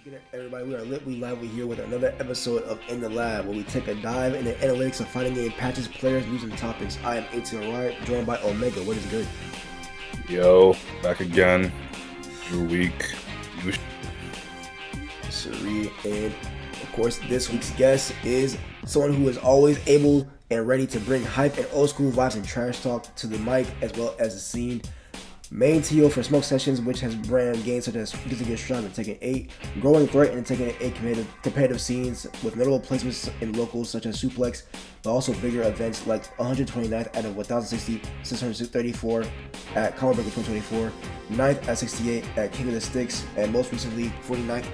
good, everybody? We are lit, we live, we here with another episode of In the Lab, where we take a dive into analytics of fighting game patches, players, news, and topics. I am ATRY, joined by Omega. What is good? Yo, back again. New week. Suri, and of course, this week's guest is someone who is always able and ready to bring hype and old school vibes and trash talk to the mic as well as the scene. Main TO for Smoke Sessions, which has brand games such as Get to Get Strong and Tekken 8, growing threat in Tekken 8 competitive scenes with notable placements in locals such as Suplex, but also bigger events like 129th out of 1,060, 634 at Comic Breaker 2024, 9th at 68 at King of the Sticks, and most recently 49th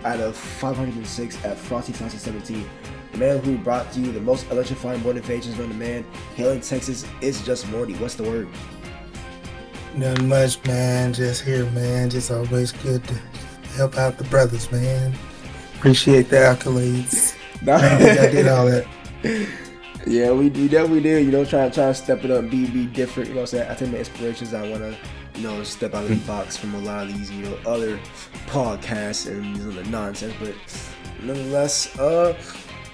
out of 506 at Frosty 17. The man who brought to you the most electrifying motivations known to man, hailing Texas, ItsJustMorty. What's the word? Nothing much, man. Just here, man. Just always good to help out the brothers, man. Appreciate the accolades. I did all that. Yeah, we definitely did. You know, trying to step it up, and be different. You know what I'm saying? I take my inspirations. I want to, step out of the box from a lot of these, other podcasts and the nonsense. But nonetheless,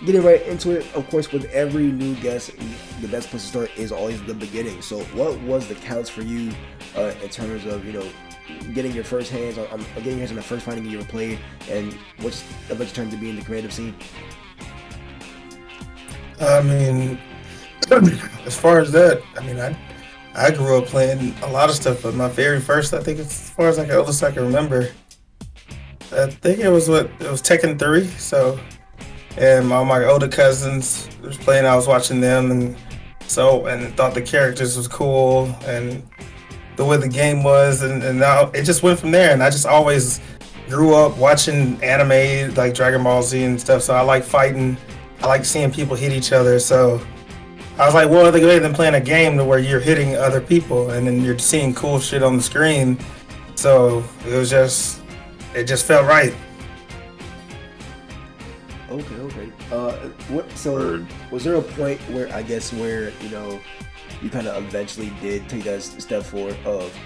getting right into it, of course, with every new guest, the best place to start is always the beginning. So what was the counts for you in terms of, getting your first hands on getting your hands on the first fighting game you ever played, and what's eventually turned to be in the creative scene? I mean, as far as that, I grew up playing a lot of stuff, but my very first, I think it's as far as oldest I can remember, I think it was Tekken 3, so... And all my older cousins was playing. I was watching them, and thought the characters was cool, and the way the game was, and now it just went from there. And I just always grew up watching anime like Dragon Ball Z and stuff. So I like fighting. I like seeing people hit each other. So I was like, what other way than playing a game to where you're hitting other people and then you're seeing cool shit on the screen? So it just felt right. Okay. Was there a point where you kind of eventually did take that step forward of,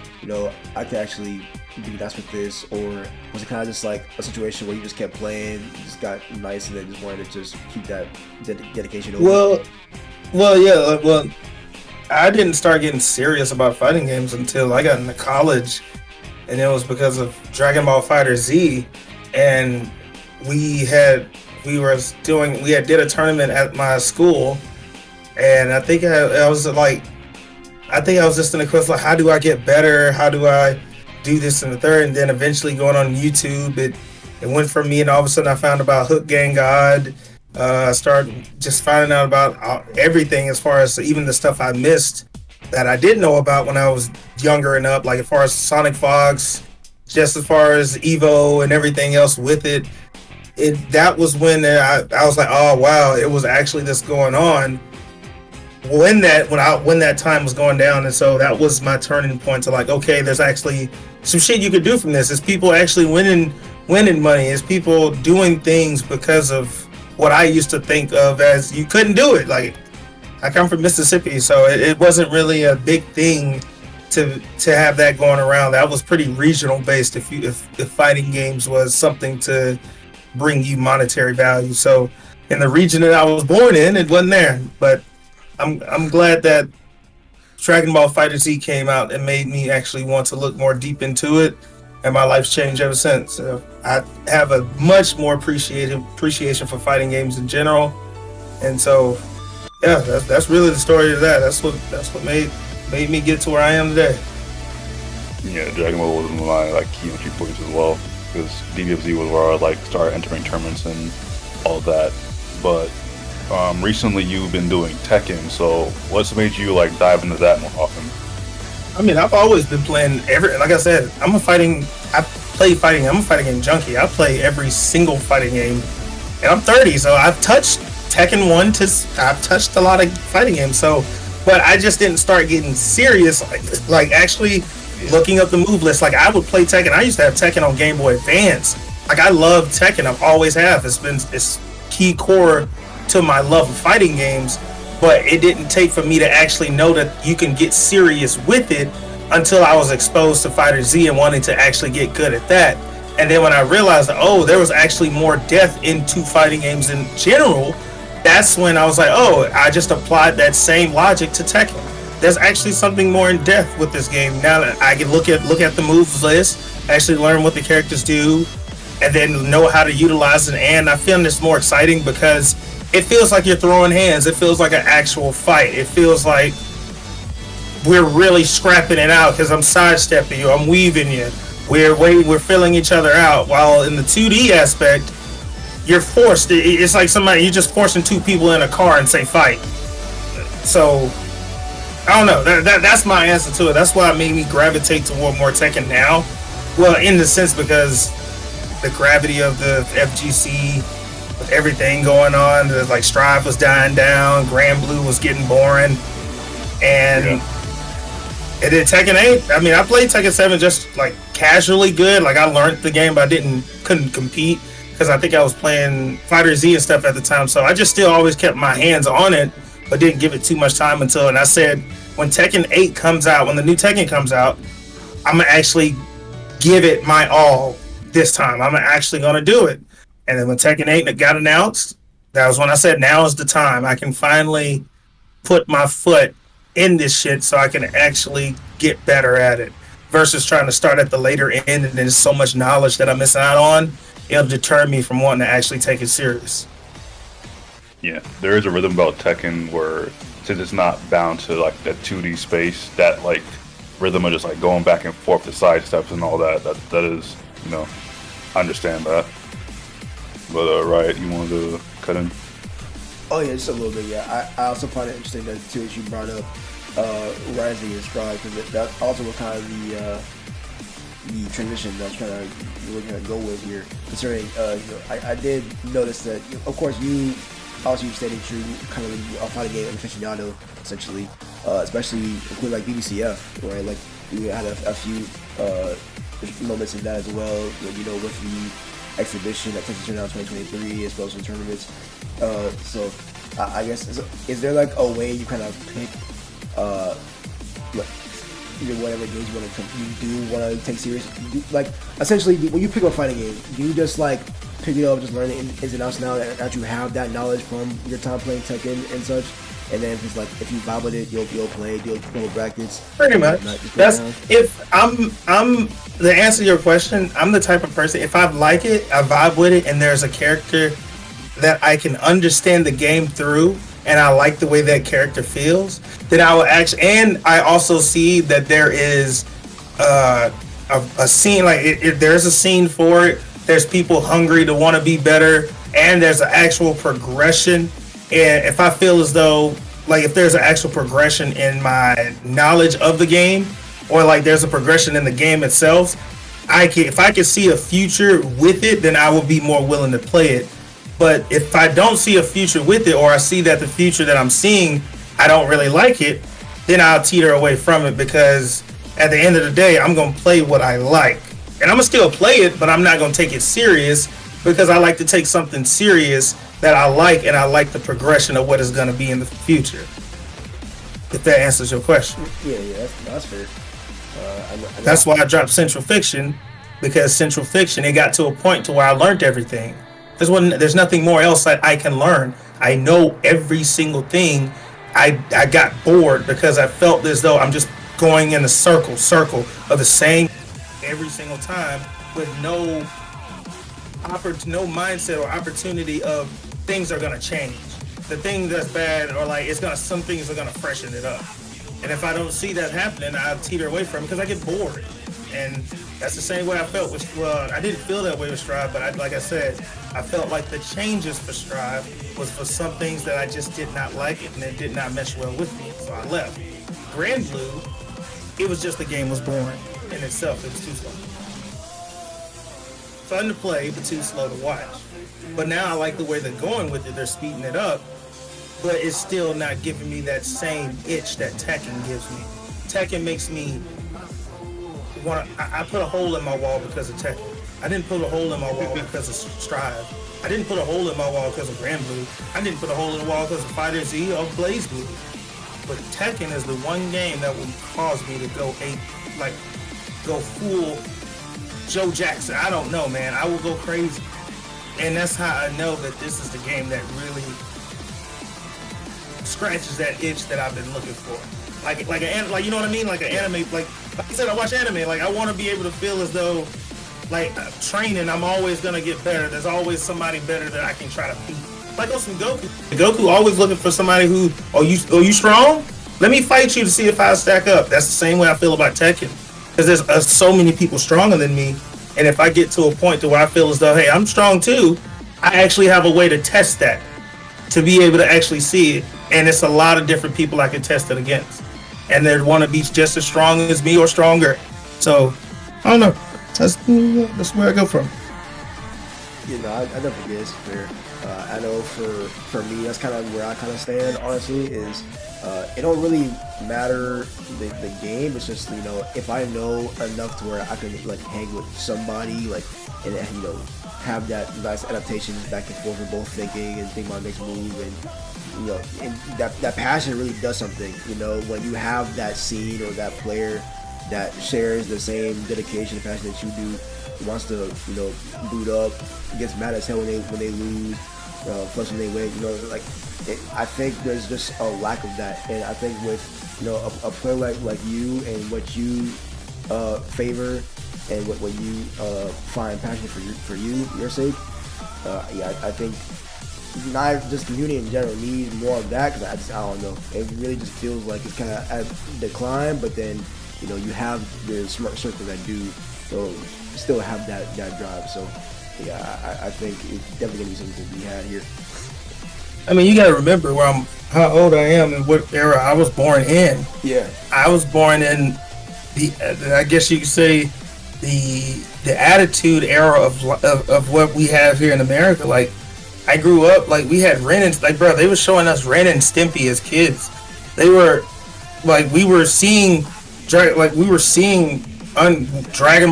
I could actually do that's with this, or was it kind of just like a situation where you just kept playing, you just got nice, and then just wanted to just keep that dedication over? Well, I didn't start getting serious about fighting games until I got into college, and it was because of Dragon Ball Fighter Z, and we did a tournament at my school, and I think I was just in the quest like, how do I get better? How do I do this and the third? And then eventually going on YouTube, it went from me, and all of a sudden I found about Hook Gang God. I started just finding out about everything, as far as even the stuff I missed that I didn't know about when I was younger and up, like as far as Sonic Fox, just as far as Evo and everything else with it. That was when I was like, oh wow, it was actually this going on when that time was going down. And so that was my turning point to like, okay, there's actually some shit you could do from this. Is people actually winning money? Is people doing things because of what I used to think of as you couldn't do it? Like, I come from Mississippi, so it wasn't really a big thing to have that going around. That was pretty regional based. If fighting games was something to bring you monetary value. So in the region that I was born in, it wasn't there. But I'm glad that Dragon Ball Fighter Z came out and made me actually want to look more deep into it, and my life's changed ever since. So I have a much more appreciation for fighting games in general. And so yeah, that's really the story of that. That's what made me get to where I am today. Yeah, Dragon Ball was one of my key entry points as well, because DBFZ was where I started entering tournaments and all that. But recently you've been doing Tekken, so what's made you dive into that more often? I've always been playing like I said, I'm a fighting game junkie. I play every single fighting game, and I'm 30, so I've touched Tekken 1 I've touched a lot of fighting games. So, but I just didn't start getting serious, like actually looking up the move list. Like, I would play Tekken. I used to have Tekken on Game Boy Advance. Like, I love Tekken. I've always have. It's key core to my love of fighting games. But it didn't take for me to actually know that you can get serious with it until I was exposed to Fighter Z and wanting to actually get good at that. And then when I realized that, oh, there was actually more depth into fighting games in general, that's when I was like, oh, I just applied that same logic to Tekken. There's actually something more in depth with this game. Now that I can look at the moves list, actually learn what the characters do, and then know how to utilize it. And I find this more exciting because it feels like you're throwing hands. It feels like an actual fight. It feels like we're really scrapping it out because I'm sidestepping you, I'm weaving you. We're filling each other out. While in the 2D aspect, you're forced. It's like you're just forcing two people in a car and say fight. So I don't know. That's my answer to it. That's why it made me gravitate toward more Tekken now. Well, in the sense because the gravity of the FGC, with everything going on, like Strive was dying down, Grand Blue was getting boring, and it did Tekken 8. I mean, I played Tekken 7 just like casually good. Like I learned the game, but couldn't compete because I think I was playing Fighter Z and stuff at the time. So I just still always kept my hands on it, but didn't give it too much time until. And I said, when Tekken 8 comes out, when the new Tekken comes out, I'm gonna actually give it my all this time. I'm actually gonna do it. And then when Tekken 8 got announced, that was when I said, now is the time. I can finally put my foot in this shit so I can actually get better at it. Versus trying to start at the later end and there's so much knowledge that I'm missing out on. It'll deter me from wanting to actually take it serious. Yeah, there is a rhythm about Tekken where, since it's not bound to like that 2D space, that like rhythm of just like going back and forth, the side steps and all that is, you know, I understand that. But Riot, you wanted to cut in? Oh yeah, just a little bit. Yeah, I also find it interesting that too as you brought up Rising and Strive, because that also was kind of the transition that I was trying to really kind of go with here. Concerning, I did notice that, of course, you stated you're kind of a fighting game aficionado, essentially, especially including like BBCF, right? Like we had a few moments in that as well. You know, with the exhibition at Texas Turnout 2023, as well as some tournaments. So I guess is there like a way you kind of pick whatever games you do want to take serious? Like essentially, when you pick up a fighting game, do you just like pick it up, just learn the ins and outs now that you have that knowledge from your time playing Tekken and such? And then if it's like if you vibe with it, you'll play, you'll pull brackets. Pretty much. That's if I'm the answer to your question. I'm the type of person, if I like it, I vibe with it, and there's a character that I can understand the game through, and I like the way that character feels, then I will actually. And I also see that there is a scene, like there's a scene for it. There's people hungry to want to be better, and there's an actual progression. And if I feel as though, like, if there's an actual progression in my knowledge of the game, or like there's a progression in the game itself, if I can see a future with it, then I will be more willing to play it. But if I don't see a future with it, or I see that the future that I'm seeing, I don't really like it, then I'll teeter away from it, because at the end of the day, I'm going to play what I like. And I'm going to still play it, but I'm not going to take it serious, because I like to take something serious that I like, and I like the progression of what is going to be in the future. If that answers your question. Yeah, that's fair. That's why I dropped Central Fiction, because Central Fiction, it got to a point to where I learned everything. There's nothing more else that I can learn. I know every single thing. I got bored because I felt as though I'm just going in a circle of the same every single time, with no mindset or opportunity of things are gonna change. The thing that's bad, or like some things are gonna freshen it up. And if I don't see that happening, I'll teeter away from it because I get bored. And that's the same way I felt with, well, I didn't feel that way with Strive, but like I said, I felt like the changes for Strive was for some things that I just did not like, and it did not mesh well with me, so I left. Grand Blue, it was just the game was boring in itself. It was too slow. Fun to play, but too slow to watch. But now I like the way they're going with it. They're speeding it up, but it's still not giving me that same itch that Tekken gives me. Tekken makes me I put a hole in my wall because of Tekken. I didn't put a hole in my wall because of Strive. I didn't put a hole in my wall because of Grand Blue. I didn't put a hole in the wall because of Fighter Z or Blaze Blue. But Tekken is the one game that will cause me to go full Joe Jackson. I don't know, man. I will go crazy. And that's how I know that this is the game that really scratches that itch that I've been looking for. Like you know what I mean? Like an anime, like I said, I watch anime. Like I want to be able to feel as though, like training, I'm always gonna get better. There's always somebody better that I can try to beat. Like on some Goku. Goku always looking for somebody who, you strong? Let me fight you to see if I stack up. That's the same way I feel about Tekken. Because there's so many people stronger than me. And if I get to a point to where I feel as though, hey, I'm strong too, I actually have a way to test that, to be able to actually see it. And it's a lot of different people I can test it against. And they'd want to be just as strong as me or stronger. So, I don't know. That's where I go from. You know, I definitely get it's fair. I know for me, that's kind of where I kind of stand, honestly, is it don't really matter the game. It's just, you know, if I know enough to where I can like hang with somebody, like, and you know, have that nice adaptations back and forth of both thinking and think my next move, and you know, and that passion really does something. You know, when you have that scene or that player that shares the same dedication and passion that you do, wants to, you know, boot up, gets mad as hell when they lose, plus when they win, you know, like I think there's just a lack of that. And I think with, you know, a player like you and what you favor and what you find passionate for your sake, yeah, I think not just community in general needs more of that, because I don't know, it really just feels like it's kind of at decline. But then, you know, you have the smart circle that do still have that drive. So yeah, I think it's definitely gonna be something to be had here. I mean, you gotta remember how old I am and what era I was born in. Yeah, I was born in I guess you could say the attitude era of what we have here in America. Like, I grew up, like, we had Ren and, like, bro, they were showing us Ren and Stimpy as kids. They were, like, we were seeing Dragon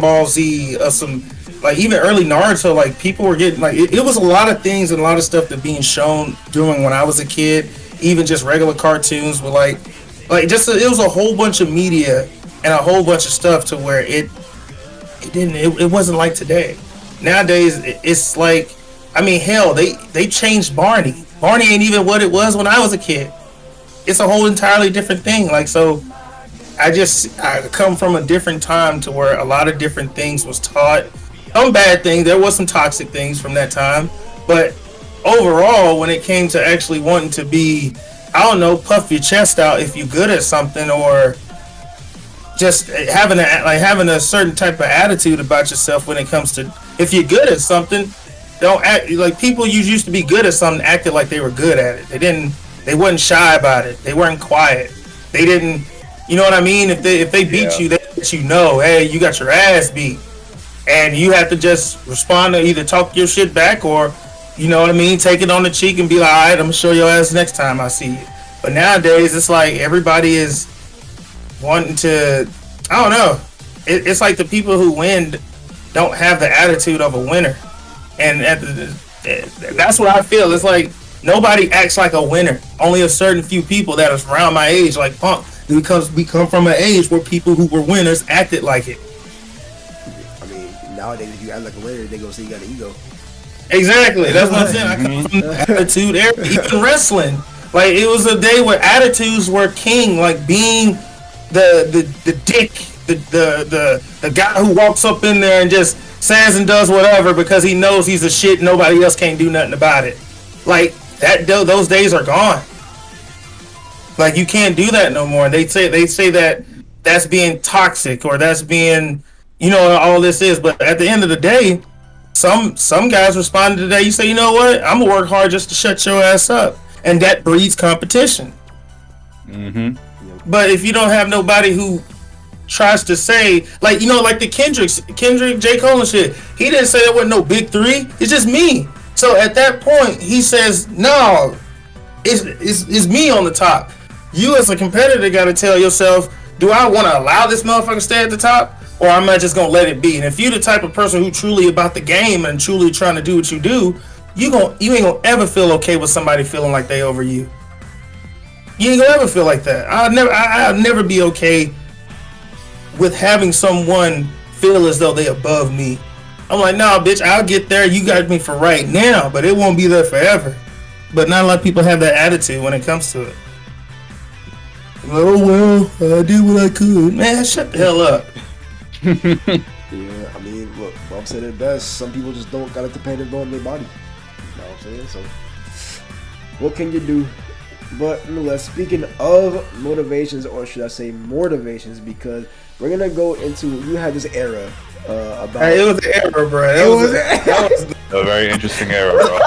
Ball Z, some, like, even early Naruto, like, people were getting, like, it was a lot of things and a lot of stuff that being shown during when I was a kid, even just regular cartoons, but like just, it was a whole bunch of media and a whole bunch of stuff to where it wasn't like today. Nowadays, it's like, I mean, hell, they changed Barney. Barney ain't even what it was when I was a kid. It's a whole entirely different thing. Like, so I come from a different time to where a lot of different things was taught. Some bad things, there was some toxic things from that time, but overall, when it came to actually wanting to be, I don't know, puff your chest out if you're good at something, or just having a certain type of attitude about yourself when it comes to, if you're good at something, don't act like people used to be good at something, acted like they were good at it. They wasn't shy about it. They weren't quiet. They didn't, you know what I mean? If they beat you, they let you know, hey, you got your ass beat. And you have to just respond to either talk your shit back or, you know what I mean, take it on the cheek and be like, all right, I'm gonna show your ass next time I see you. But nowadays, it's like everybody is wanting to, I don't know. It's like the people who win don't have the attitude of a winner. And that's what I feel. It's like nobody acts like a winner. Only a certain few people that is around my age, like Punk, because we come from an age where people who were winners acted like it. I mean, nowadays, if you act like a winner, they go say you got an ego. Exactly. That's what I'm saying. I come from the attitude era. Even wrestling, like, it was a day where attitudes were king. Like, being the dick, the guy who walks up in there and just says and does whatever because he knows he's a shit. Nobody else can't do nothing about it. Like, that, those days are gone. Like, you can't do that no more. They say that that's being toxic, or that's being, you know, all this is. But at the end of the day, some guys responded today. You say, you know what? I'm gonna work hard just to shut your ass up, and that breeds competition. Mm-hmm. But if you don't have nobody who tries to say, like, you know, like the Kendrick, J. Cole and shit, he didn't say there wasn't no big three. It's just me. So at that point, he says, no, it's me on the top. You as a competitor got to tell yourself, do I want to allow this motherfucker to stay at the top, or am I just going to let it be? And if you're the type of person who truly about the game and truly trying to do what you do, you ain't going to ever feel okay with somebody feeling like they over you. You ain't going to ever feel like that. I'll never be okay with having someone feel as though they above me. I'm like, nah, bitch, I'll get there. You got me for right now, but it won't be there forever. But not a lot of people have that attitude when it comes to it. Oh, well, I did what I could. Man, shut the hell up. Yeah, I mean, look, Bob said it best. Some people just don't got it dependent on their body. You know what I'm saying? So, what can you do? But nonetheless, speaking of motivations, or should I say mortivations, because we're gonna go into, you had this era about. Hey, it was an era, bro. That was A very interesting era, bro.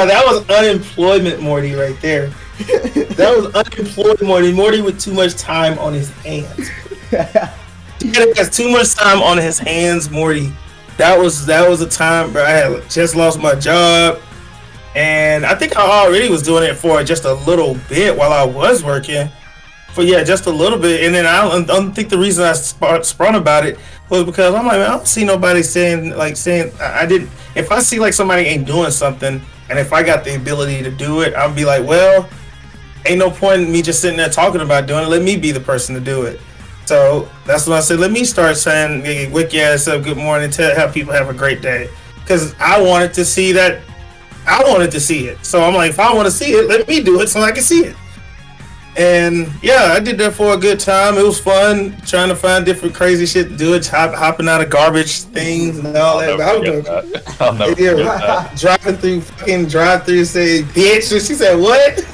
that was unemployment Morty right there. That was unemployed Morty. Morty with too much time on his hands. He has too much time on his hands, Morty. That was a time, bro. I had just lost my job, and I think I already was doing it for just a little bit while I was working. But yeah, just a little bit. And then I don't think the reason I sprung about it was because I'm like, man, I don't see nobody saying I didn't. If I see like somebody ain't doing something, and if I got the ability to do it, I'll be like, well, ain't no point in me just sitting there talking about doing it. Let me be the person to do it. So that's when I said, let me start saying, hey, wake your ass up, good morning, have people have a great day. Because I wanted to see that. I wanted to see it. So I'm like, if I want to see it, let me do it so I can see it. And yeah, I did that for a good time. It was fun trying to find different crazy shit to do it, hopping out of garbage things and all that. I'll never forget that. Driving through fucking drive-through, say bitch, and she said what?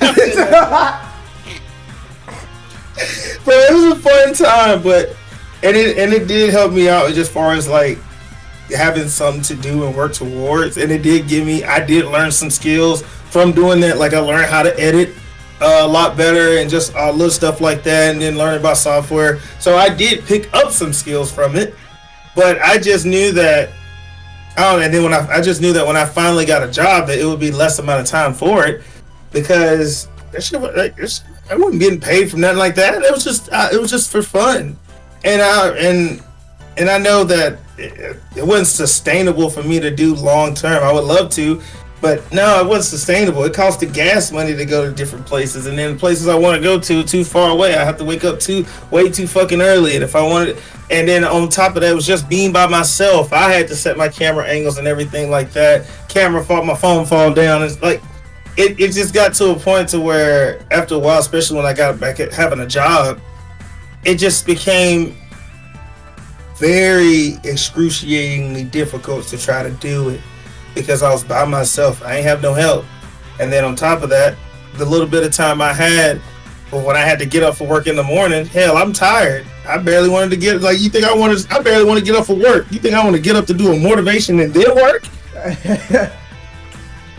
But it was a fun time, and it did help me out as far as like having something to do and work towards. And it did I did learn some skills from doing that. Like I learned how to edit a lot better and just little stuff like that, and then learning about software. So I did pick up some skills from it, but I just knew that. And then I just knew that when I finally got a job, that it would be less amount of time for it, because that shit, I wasn't getting paid for nothing like that. It was just for fun, and I know that it wasn't sustainable for me to do long term. I would love to. But no, it wasn't sustainable. It cost the gas money to go to different places, and then places I want to go to too far away. I have to wake up way too fucking early. And if I wanted, and then on top of that, it was just being by myself. I had to set my camera angles and everything like that. My phone fall down. It's like it just got to a point to where after a while, especially when I got back at having a job, it just became very excruciatingly difficult to try to do it. Because I was by myself, I ain't have no help, and then on top of that, the little bit of time I had, when I had to get up for work in the morning, hell, I'm tired. I barely wanted to get I barely want to get up for work. You think I want to get up to do a motivation and then work?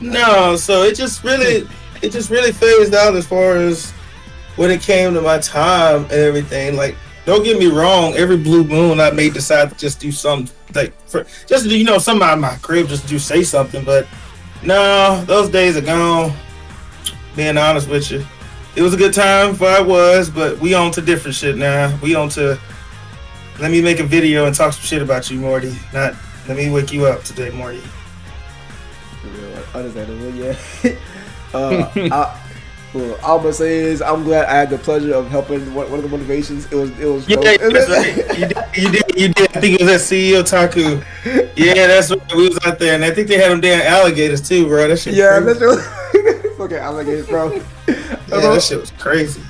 No, so it just really phased out as far as when it came to my time and everything. Like, don't get me wrong, every blue moon I may decide to just do something, like something out of my crib, just say something. But no, those days are gone. Being honest with you, it was a good time for I was, but we on to different shit now. We on to, let me make a video and talk some shit about you, Morty. Not let me wake you up today, Morty. Understandable, yeah. Well, all I'm gonna say is I'm glad I had the pleasure of helping one of the motivations. It was yeah, that's right. You did. I think it was at CEO Taku. Yeah, that's right. We was out there, and I think they had them damn alligators too, bro. That shit. Yeah, crazy. That's really fucking alligators, bro. Yeah, that shit was crazy.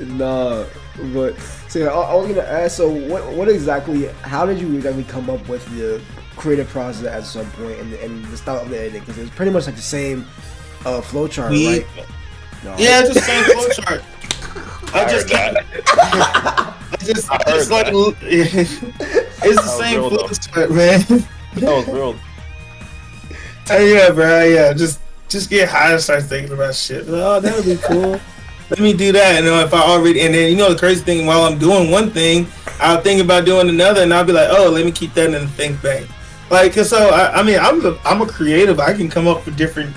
Nah, but so yeah, I was gonna ask. So what exactly? How did you exactly come up with the creative process at some point and the style of the editing? Because it was pretty much like the same flowchart, right? No. Yeah, it's the same flowchart. It's the same flowchart, man. That was real. Yeah, bro. Yeah, just get high and start thinking about shit. Oh, that would be cool. Let me do that. And if I already, and then the crazy thing, while I'm doing one thing, I'll think about doing another, and I'll be like, oh, let me keep that in the think bank. Like, so I'm a creative. I can come up with different,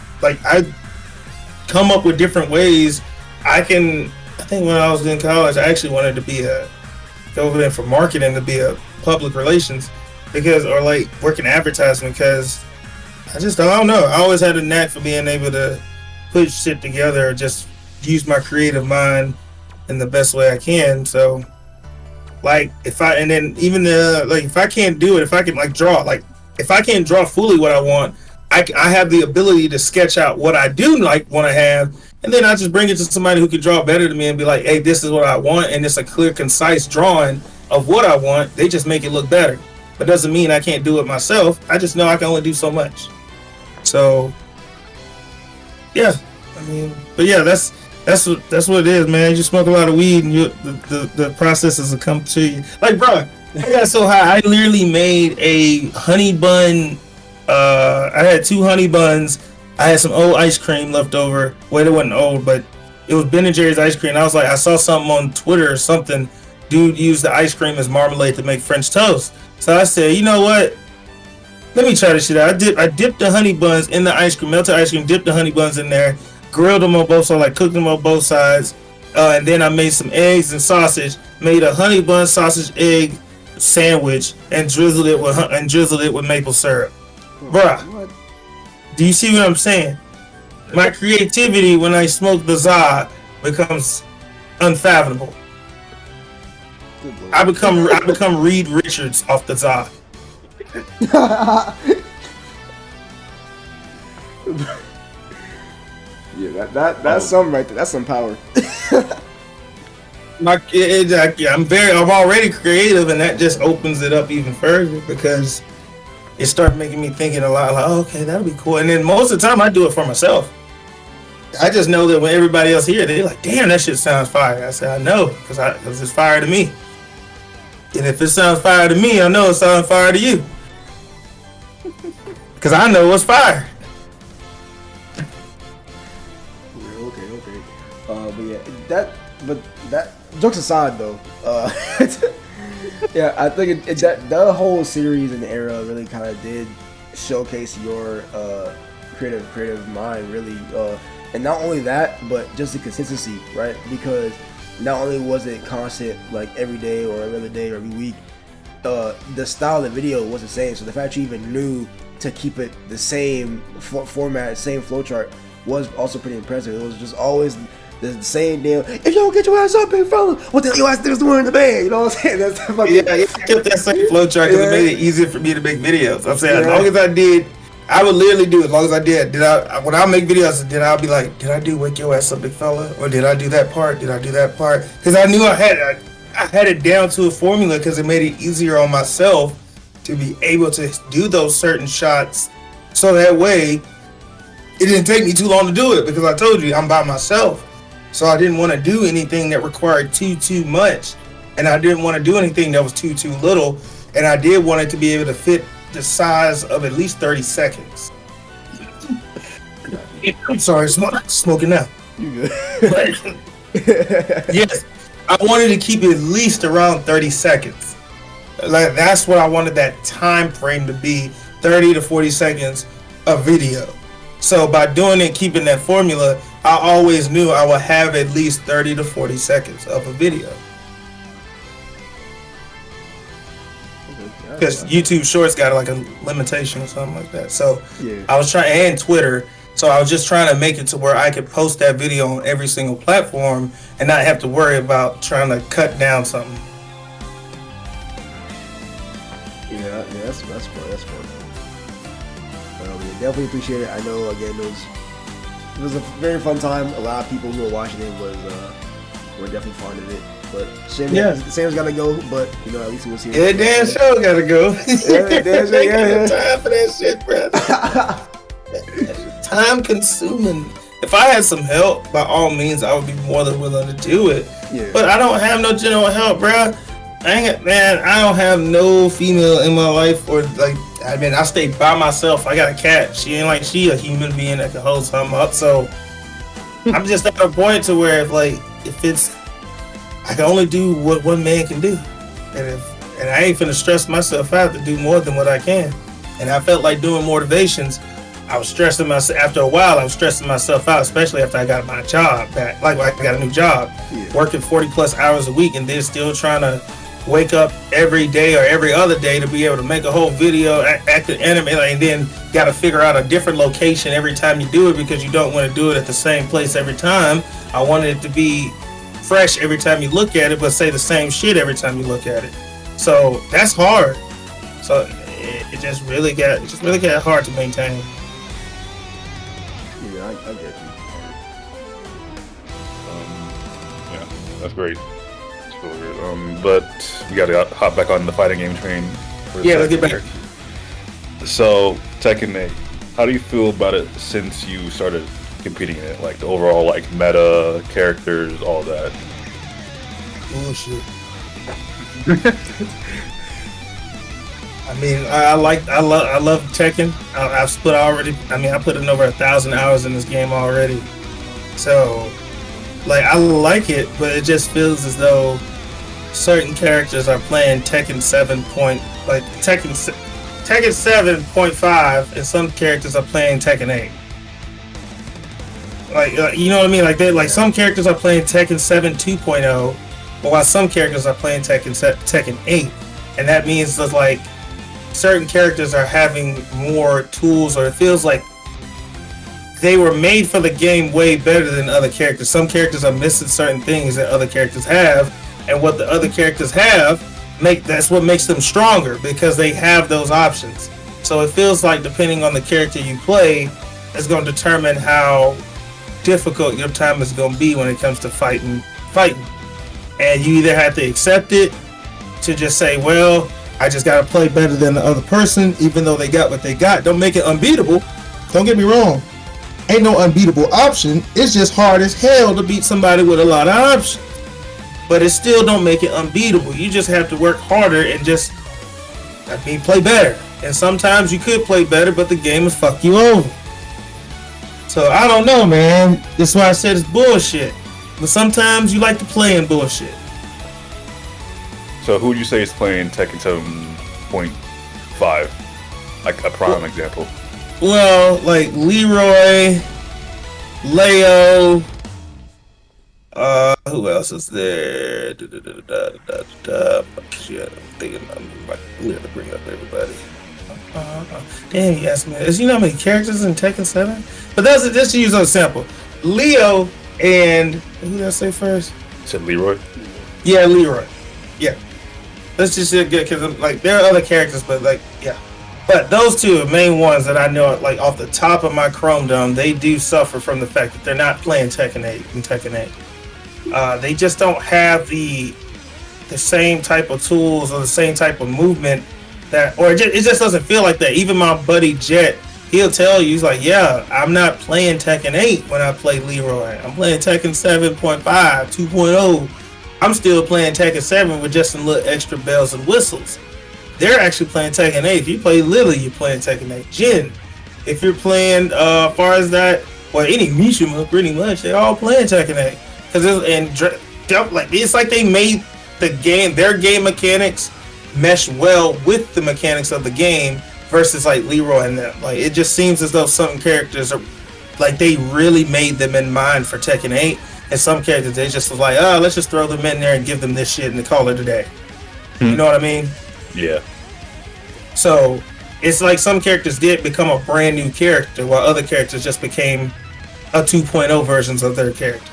come up with different ways. I think when I was in college, I actually wanted to be go over there for marketing, to be a public relations, or work in advertising, because I don't know. I always had a knack for being able to put shit together, or just use my creative mind in the best way I can. So Like if I if I can't do it, if I can like draw, like if I can't draw fully what I want, I have the ability to sketch out what I do like want to have, and then I just bring it to somebody who can draw better than me and be like, hey, this is what I want, and it's a clear, concise drawing of what I want. They just make it look better, but doesn't mean I can't do it myself. I just know I can only do so much. So yeah, I mean, but yeah, that's what it is, man. You smoke a lot of weed, and the processes will come to you. Like, bro, I got so high, I literally made a honey bun. I had 2 honey buns. I had some old ice cream left over. Well, it wasn't old, but it was Ben and Jerry's ice cream. I was like, I saw something on Twitter or something. Dude used the ice cream as marmalade to make French toast. So I said, you know what? Let me try this shit out. I dipped the honey buns in the ice cream, melted ice cream, dipped the honey buns in there, grilled them on both sides, like cooked them on both sides, and then I made some eggs and sausage. Made a honey bun sausage egg sandwich and drizzled it with maple syrup. Bruh, do you see what I'm saying? My creativity when I smoke the za becomes unfathomable. I become Reed Richards off the za. Yeah, that's something right there. That's some power. I'm already creative, and that just opens it up even further because it started making me thinking a lot. Like, oh, okay, that'll be cool. And then most of the time, I do it for myself. I just know that when everybody else here, they're like, "Damn, that shit sounds fire." I said, "I know, because it's fire to me." And if it sounds fire to me, I know it sounds fire to you, because I know it's fire. Okay. But that jokes aside though, yeah, I think that the whole series and era really kind of did showcase your creative mind, really, and not only that, but just the consistency, right? Because not only was it constant, like every day or every other day or every week, the style of the video was the same. So the fact you even knew to keep it the same format, same flowchart, was also pretty impressive. It was just always the same deal. If you don't get your ass up, big fella, what the hell your ass is doing in the band? You know what I'm saying? That's I kept that same flowchart because it made it easier for me to make videos. I'm saying as long as I did, I would literally do it. As long as I did. When I make videos, then I'll be like, did I do wake your ass up, big fella? Or did I do that part? Did I do that part? Because I knew I had it down to a formula because it made it easier on myself to be able to do those certain shots. So that way, it didn't take me too long to do it because I told you I'm by myself. So I didn't want to do anything that required too much, and I didn't want to do anything that was too little, and I did want it to be able to fit the size of at least 30 seconds. I'm sorry, smoking now. You good? Yes, I wanted to keep it at least around 30 seconds. Like that's what I wanted that time frame to be, 30 to 40 seconds of video. So by doing it, keeping that formula, I always knew I would have at least 30 to 40 seconds of a video. Because YouTube Shorts got like a limitation or something like that. So yeah. I was trying, and Twitter. So I was just trying to make it to where I could post that video on every single platform and not have to worry about trying to cut down something. Yeah, that's fun. Definitely appreciate it. I know, again, it was a very fun time. A lot of people who were watching it were definitely fond of it. But Sam's got to go, but at least we'll see. Yeah, damn show got to go. Yeah. Time for that shit, bro. Time consuming. If I had some help, by all means, I would be more than willing to do it. Yeah. But I don't have no general help, bro. I don't have no female in my life, or I stay by myself. I got a cat. She ain't like she a human being that can hold something up. So I'm just at a point to where if it's, I can only do what one man can do, and I ain't finna stress myself out to do more than what I can. And I felt like doing Mortivations, I was stressing myself. After a while, I was stressing myself out, especially after I got my job back. Like I got a new job, working 40 plus hours a week, and then still trying to wake up every day or every other day to be able to make a whole video, act and animate, and then got to figure out a different location every time you do it because you don't want to do it at the same place every time. I wanted it to be fresh every time you look at it, but say the same shit every time you look at it. So that's hard. So it just really got hard to maintain. Yeah, I get you. Yeah, that's great. But we gotta hop back on the fighting game train. Let's get back. So Tekken 8, how do you feel about it since you started competing in it? Like the overall like meta, characters, all that. Bullshit. I mean, I love Tekken. I put in over 1,000 hours in this game already. So, like, I like it, but it just feels as though certain characters are playing Tekken 7.5, and some characters are playing Tekken 8. Like, you know what I mean? Like some characters are playing Tekken 7 2.0, but while some characters are playing Tekken 8, and that means that like certain characters are having more tools, or it feels like they were made for the game way better than other characters. Some characters are missing certain things that other characters have, and what the other characters have that's what makes them stronger, because they have those options. So it feels like depending on the character you play, it's going to determine how difficult your time is going to be when it comes to fighting. And you either have to accept it, to just say, well, I just got to play better than the other person, even though they got what they got. Don't make it unbeatable. Don't get me wrong. Ain't no unbeatable option. It's just hard as hell to beat somebody with a lot of options. But it still don't make it unbeatable. You just have to work harder and just, play better. And sometimes you could play better, but the game will fuck you over. So I don't know, man. That's why I said it's bullshit. But sometimes you like to play in bullshit. So who would you say is playing Tekken 7.5? Like a prime example. Well, like Leroy, Leo, who else is there? Shit, I'm thinking I'm going to bring up everybody. Damn, you asked me. You know how many characters in Tekken 7? But that's just to use an example. Leo and who did I say first? You said Leroy? Yeah, Leroy. Yeah. Let's just get because like there are other characters, but like yeah. But those two are main ones that I know, like off the top of my Chrome dome, they do suffer from the fact that they're not playing Tekken 8 and Tekken 8. They just don't have the same type of tools or the same type of movement it just doesn't feel like that. Even my buddy Jet, he'll tell you, he's like, yeah, I'm not playing Tekken 8 when I play Leroy. I'm playing Tekken 7.5, 2.0. I'm still playing Tekken 7 with just some little extra bells and whistles. They're actually playing Tekken 8. If you play Lily, you're playing Tekken 8. Jin, if you're playing, far as that, well, any Mishima, pretty much, they're all playing Tekken 8. It's like they made the game, their game mechanics mesh well with the mechanics of the game versus like Leroy and them. Like it just seems as though some characters are like they really made them in mind for Tekken 8, and some characters they just was like, let's just throw them in there and give them this shit and call it a day. You know what I mean? Yeah. So it's like some characters did become a brand new character, while other characters just became a 2.0 versions of their character.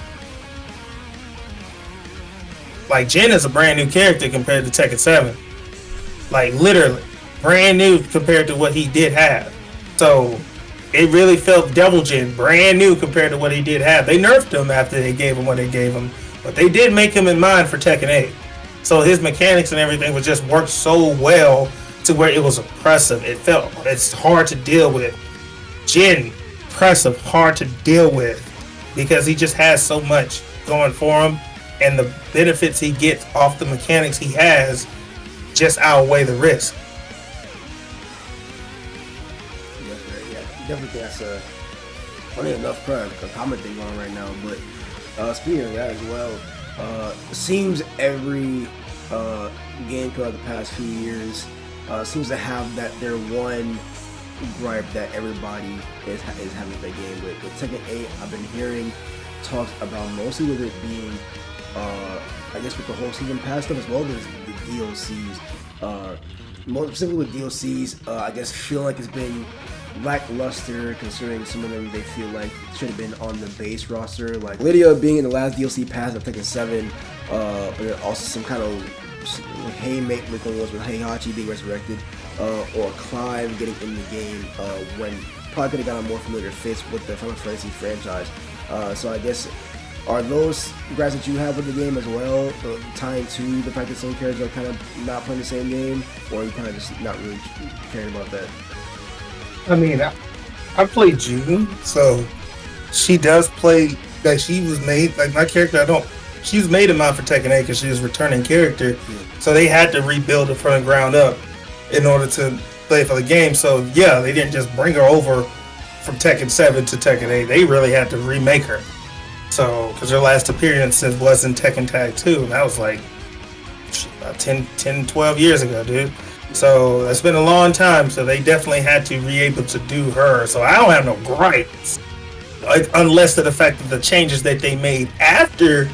Like Jin is a brand new character compared to Tekken 7. Like literally brand new compared to what he did have. So it really felt Devil Jin brand new compared to what he did have. They nerfed him after they gave him what they gave him, but they did make him in mind for Tekken 8. So his mechanics and everything was just worked so well to where it was oppressive. It's hard to deal with. Jin, oppressive, hard to deal with because he just has so much going for him, and the benefits he gets off the mechanics he has just outweigh the risk. Yeah, definitely that's funny enough, probably a common thing on right now. But speaking of that as well, it seems every game throughout the past few years seems to have that their one gripe that everybody is having with that game. With Tekken 8, I've been hearing talks about mostly with it being I guess with the whole season pass stuff as well as the DLCs. More specifically with DLCs, I guess feeling like it's been lackluster, considering some of them they feel like should have been on the base roster. Like Lydia being in the last DLC pass of Tekken 7, but then also some kind of Haymaker with Heihachi being resurrected, or Clive getting in the game when probably could have gotten more familiar fits with the Final Fantasy franchise. So I guess, are those regrets that you have with the game as well tying to the fact that some characters are kind of not playing the same game, or are you kind of just not really caring about that? I mean, I played June, so she does play, like, she was made, like, my character, she was made in mind for Tekken 8 because she was a returning character, so they had to rebuild it from the ground up in order to play for the game. So yeah, they didn't just bring her over from Tekken 7 to Tekken 8, they really had to remake her. So, because her last appearance was in Tekken Tag 2, and that was like 10, 12 years ago, dude. So that's been a long time, so they definitely had to be able to do her. So I don't have no gripes, unless to the fact that the changes that they made after,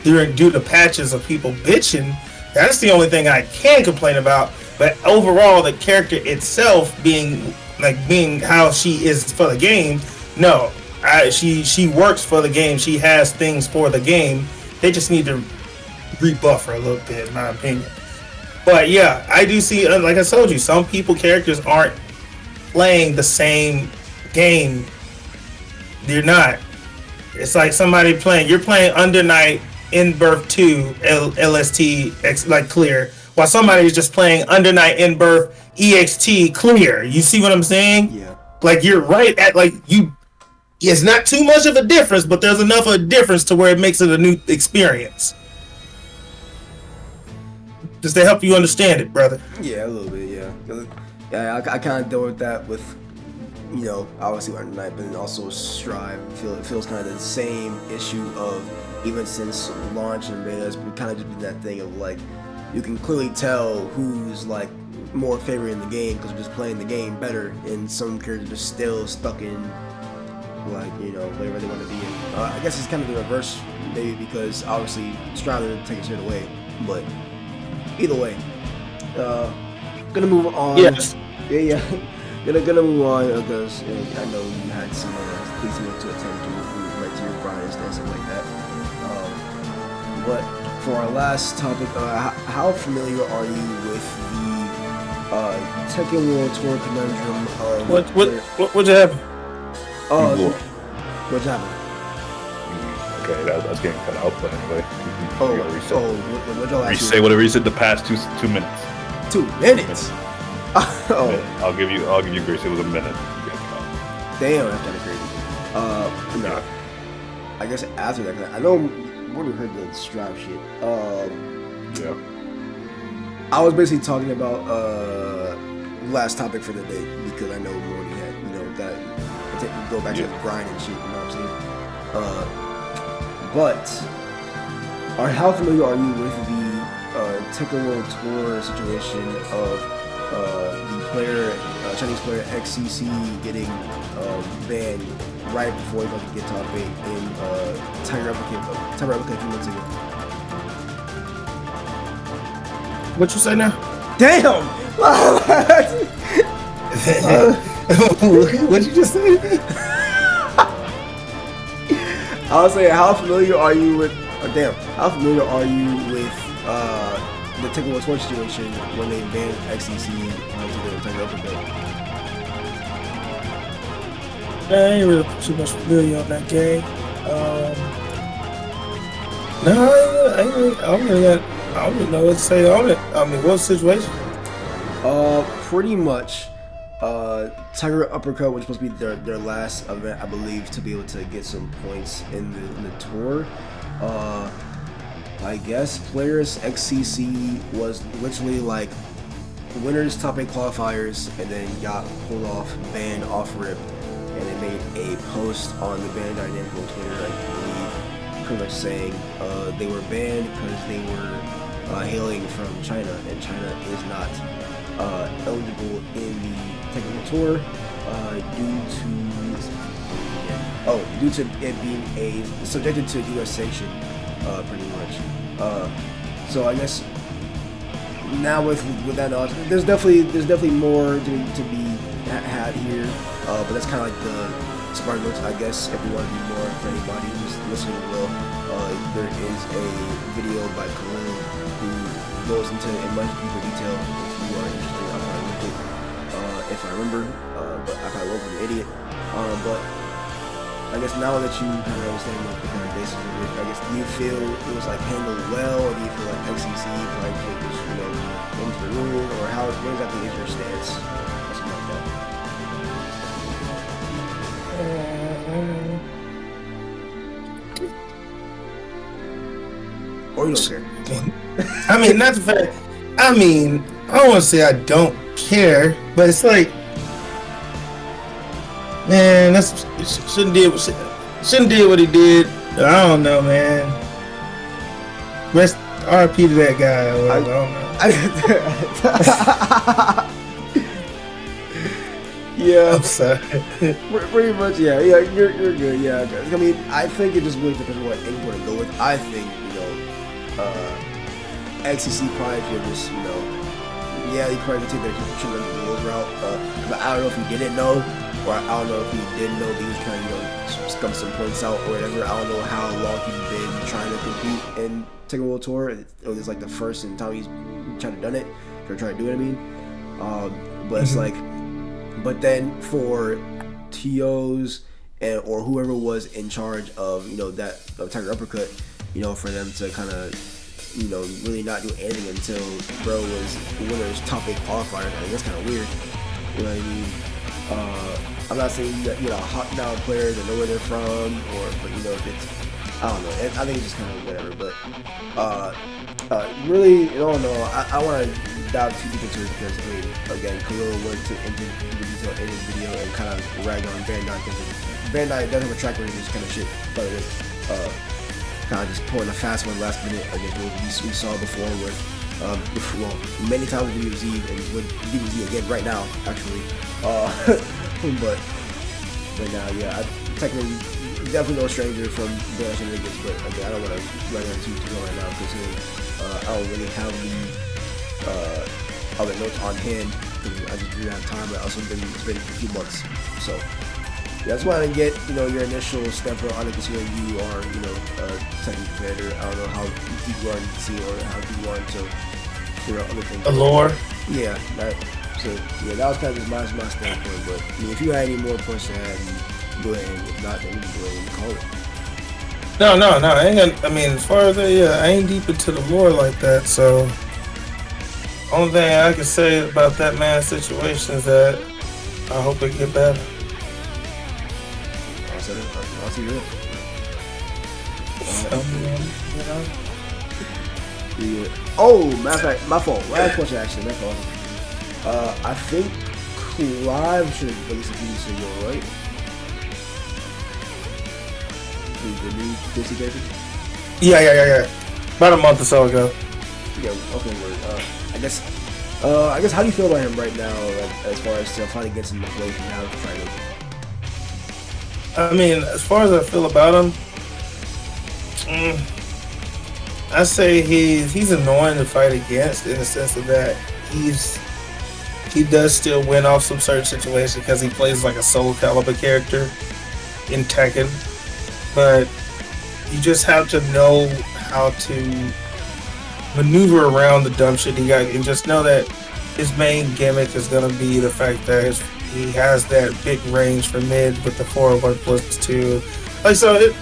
due to patches of people bitching, that's the only thing I can complain about. But overall, the character itself being how she is for the game, no. She works for the game. She has things for the game. They just need to rebuff her a little bit, in my opinion. But yeah, I do see, like I told you, some characters aren't playing the same game. They're not. It's like somebody you're playing Under Night In Birth 2 LST like clear, while somebody is just playing Under Night In Birth EXT clear. You see what I'm saying? Yeah. Like, you're right at, like, it's not too much of a difference, but there's enough of a difference to where it makes it a new experience. Just to help you understand it, brother. Yeah, a little bit, yeah. Yeah, I kind of deal with that with, obviously Under Night, but then also Strive. It feels kind of the same issue of, even since launch and betas, we kind of just been that thing of, like, you can clearly tell who's, like, more favoring the game because we're just playing the game better, and some characters are still stuck in, like, whatever they want to be in. I guess it's kind of the reverse, maybe, because obviously Strive takes shit away, but either way, gonna move on. Yes. Yeah. gonna move on because I know you had some things you want to attend to, right to your grind and stuff like that. But for our last topic, how familiar are you with the Tekken World Tour conundrum? What'd you have? What's happening? Okay, that's getting cut out, but anyway. What'd y'all ask? Say whatever you said the past 2 minutes. 2 minutes? I'll give you grace. It was a minute. Damn, that's kind of crazy. No. I guess after that, I know Morty heard the Strive shit. Yeah. I was basically talking about last topic for the day because I know Morty had, that go back to the grind and shit. You know what I'm saying? But how familiar are you with the Tekken World Tour situation of the Chinese player FGC getting banned right before he got to get top 8 in Tiger Replica a few months ago? What you say now? Damn! What'd you just say? I was saying, how familiar are you with the Tekken World Tour situation when they banned XCC to the Tiger Replica? I ain't really too much familiar on that game. No, I don't really know what to say on it. I mean, what's the situation? Pretty much, Tiger Uppercut was supposed to be their last event, I believe, to be able to get some points in the tour. I guess players XCC was literally like winners, top 8 qualifiers, and then got pulled off, banned off rip, and they made a post on the Band Dynamic on Twitter, I believe, pretty much saying they were banned because they were hailing from China, and China is not eligible in the Tekken Tour due to it being subjected to U.S. sanction, pretty much. So I guess now with that knowledge, there's definitely more to be had here, but that's kind of like the smart notes, I guess. If we want to do more for anybody who's listening, there is a video by Khalil who goes into in much deeper detail. If you are interested, I'll probably link it if I remember, but I probably won't be an idiot. But I guess now that you kind of understand the kind of basis of it, I guess, do you feel it was like handled well, or do you feel like FGC probably put this, into the rule, or what exactly is your stance? Something like that. Or you don't care? I mean, that's fair. I mean, I don't want to say I don't care, but it's like, man, that's shouldn't did what he did. I don't know, man. Rest RP to that guy. Or whatever, I don't know. Yeah, I'm sorry. Pretty much, yeah. You're good, yeah. I mean, I think it just really depends on what anyone to go with. I think, XCC probably could just, yeah, he probably could take that children's rules route. But I don't know if he didn't know, or I don't know if he didn't know that he was trying to, scum some points out or whatever. I don't know how long he's been trying to compete in Tekken World Tour. It was like the first time he's trying to done it, or trying to do it, I mean. But it's like, but then for TOs or whoever was in charge of, that Tiger Uppercut, for them to kind of, really not do anything until bro was winner's top 8 qualifier. I mean, that's kind of weird. You know what I mean? I'm not saying that, hot down players that know where they're from, but if it's, I don't know. I think it's just kind of whatever. But really, I don't know. I want to dive too deep into it because, again, Khalil went into detail in his video and kind of ragged on Bandai because Bandai doesn't have a track record of this kind of shit. But it is kind of just pulling a fast one last minute against what we saw before with, many times with DBZ and with DBZ again right now, actually. But now, yeah, technically definitely no stranger from Bash and Niggas, but again, I don't want to run into too long right now because I don't really have the other notes on hand because I just didn't have time, but also it's been a few months. So yeah, that's why I didn't get your initial step on it, considering you are a Tekken competitor. I don't know how deep you are in DC or how deep you are into other things. The lore. Yeah, that was kind of just my standpoint. But I mean, if you had any more points to add, go ahead. If not, then we can go ahead and call it. No. I mean, as far as I ain't deep into the lore like that. So, only thing I can say about that man's situation is that I hope it get better. I'll see you. Yeah. Oh, matter of fact, my fault. Last question, actually. My fault. I think Clive should release a TV serial, right? The new Disney character? Yeah. About a month or so ago. Yeah, okay, word. I guess how do you feel about him right now, like, as far as finally gets him to play from now to try to... I mean, as far as I feel about him, I say he's annoying to fight against in the sense of that he does still win off some certain situations because he plays like a Soul Calibur character in Tekken, but you just have to know how to maneuver around the dumb shit he got and just know that his main gimmick is going to be the fact that he has that big range for mid with the 4-1+2. Like, so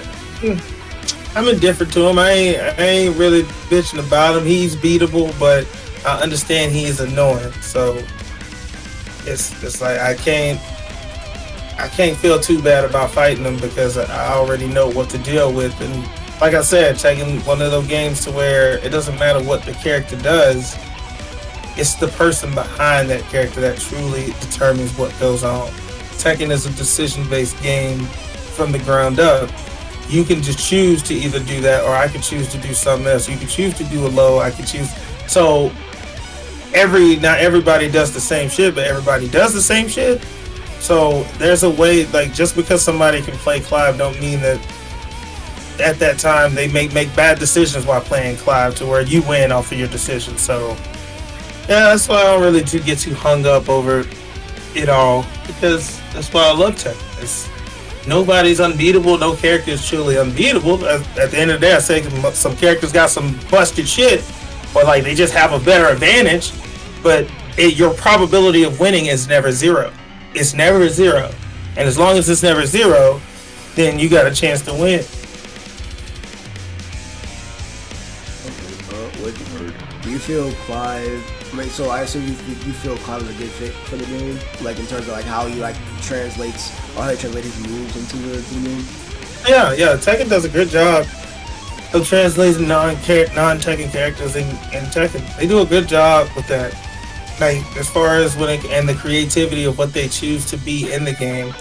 I'm indifferent to him. I ain't really bitching about him. He's beatable, but I understand he is annoying. So it's like I can't feel too bad about fighting him because I already know what to deal with. And like I said, taking one of those games to where it doesn't matter what the character does, it's the person behind that character that truly determines what goes on. Tekken is a decision-based game from the ground up. You can just choose to either do that, or I can choose to do something else. You can choose to do a low. I can choose. So not everybody does the same shit, but everybody does the same shit. So there's a way, like, just because somebody can play Clive don't mean that at that time they make bad decisions while playing Clive to where you win off of your decision. So yeah, that's why I don't really get too hung up over it all because that's why I love Tekken. Nobody's unbeatable. No character is truly unbeatable. At the end of the day, I say some characters got some busted shit, or like they just have a better advantage. But your probability of winning is never zero. It's never zero, and as long as it's never zero, then you got a chance to win. Do you feel Clive? I mean, so I assume you feel Clive is a good fit for the game, like in terms of like how he like translates or how he translates his moves into the game. Yeah. Tekken does a good job of translating non-Tekken characters in Tekken. They do a good job with that. Like as far as and the creativity of what they choose to be in the game,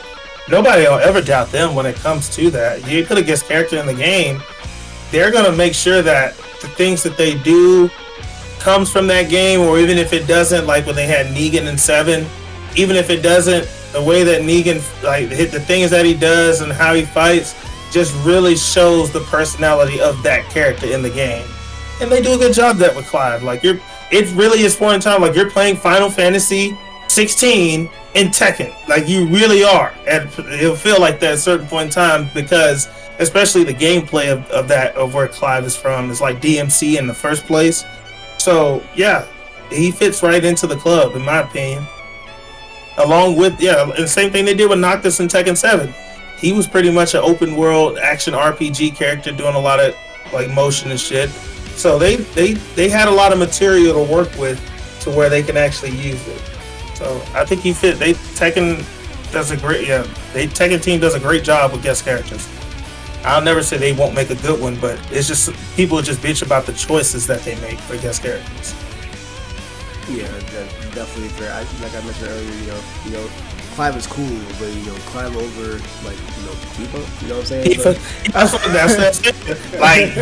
nobody will ever doubt them when it comes to that. You put a guest character in the game, they're gonna make sure that the things that they do comes from that game, or even if it doesn't, like when they had Negan in 7, even if it doesn't, the way that Negan like hit the things that he does and how he fights just really shows the personality of that character in the game. And they do a good job of that with Clive. Like it really is point in time, like you're playing Final Fantasy 16 in Tekken. Like you really are. And it'll feel like that at a certain point in time because especially the gameplay of where Clive is from is like DMC in the first place. So yeah, he fits right into the club in my opinion. Along with and same thing they did with Noctis in Tekken 7. He was pretty much an open world action RPG character doing a lot of like motion and shit. So they had a lot of material to work with to where they can actually use it. So I think he fit. Tekken team does a great job with guest characters. I'll never say they won't make a good one, but it's just people just bitch about the choices that they make for guest characters. Yeah, that's definitely fair. Like I mentioned earlier, you know, Clive is cool, but Clive over like Tifa. You know what I'm saying? That's it. Like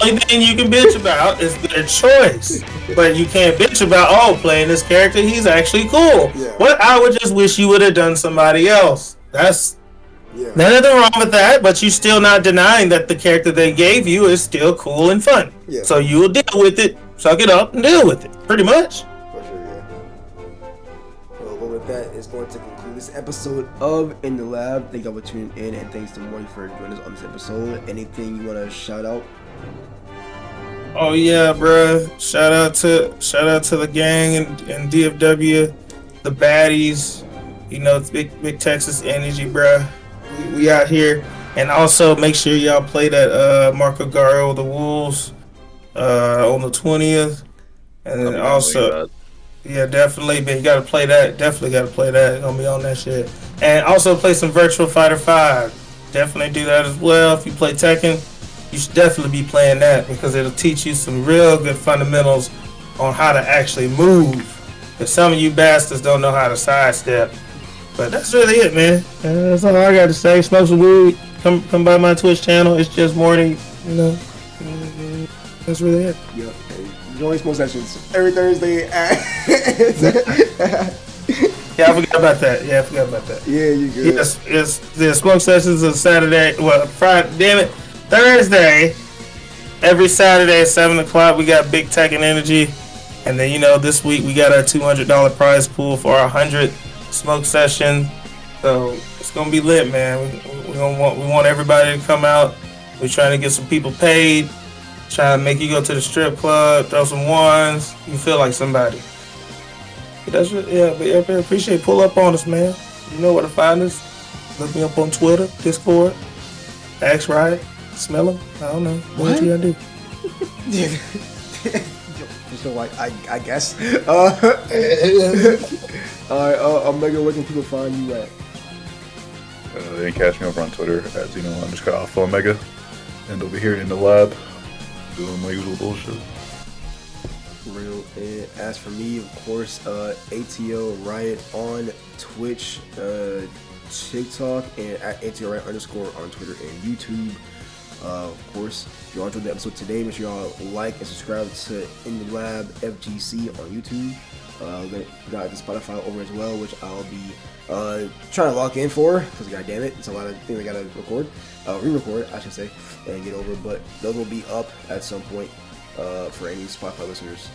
only thing you can bitch about is their choice, but you can't bitch about playing this character. He's actually cool. Yeah. What I would just wish you would have done somebody else. That's. Yeah. Nothing wrong with that, but you're still not denying that the character they gave you is still cool and fun. Yeah. So you will deal with it, suck it up, and deal with it. Pretty much. For sure, yeah. Well, with that, it's going to conclude this episode of In the Lab. Thank y'all for tuning in, and thanks to Morty for joining us on this episode. Anything you want to shout out? Oh yeah, bruh. Shout out to the gang and DFW, the baddies. You know, it's big Texas energy, bruh. We out here, and also make sure y'all play that Marco Garro the Wolves on the 20th, and then also definitely, man, you gotta play that. Definitely gotta play that. Gonna be on that shit, and also play some Virtual Fighter 5. Definitely do that as well. If you play Tekken, you should definitely be playing that because it'll teach you some real good fundamentals on how to actually move. Because some of you bastards don't know how to sidestep. But that's really it, man. That's all I got to say. Smoke some weed. Come by my Twitch channel. It's just Morty. You know, that's really it. Yeah. Join Smoke Sessions every Thursday. Yeah, I forgot about that. Yeah, you good. Yes, the Smoke Sessions on Saturday. Well, Friday. Damn it, Thursday. Every Saturday at 7 o'clock, we got Big Tekken Energy, and then this week we got our $200 prize pool for our 100th smoke session. So it's gonna be lit, man. We want everybody to come out. We're trying to get some people paid, trying to make you go to the strip club, throw some ones. You feel like somebody. But I appreciate pull up on us, man. You know where to find us. Look me up on Twitter, Discord, Ask Riot, smell them. I don't know. What you gotta do? So I guess. Alright, Omega, where can people find you at? They can catch me over on Twitter at @Alpha Omega, and over here in the lab doing my usual bullshit. Real. And as for me, of course, ATO Riot on Twitch, TikTok, and at ATO Riot _ on Twitter and YouTube. Of course, if you enjoyed the episode today, make sure y'all like and subscribe to In the Lab FGC on YouTube. We got the Spotify over as well, which I'll be trying to lock in for, because god damn it, it's a lot of things I gotta record, re-record I should say, and get over, but those will be up at some point for any Spotify listeners.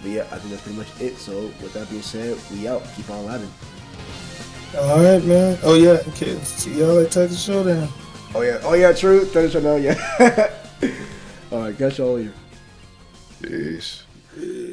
But yeah, I think that's pretty much it. So with that being said, we out. Keep on labbing. All right, man. Oh yeah, okay. See y'all at Texas Showdown. Oh yeah, true. Texas Showdown, yeah. All right, catch y'all later. Peace. Yeah.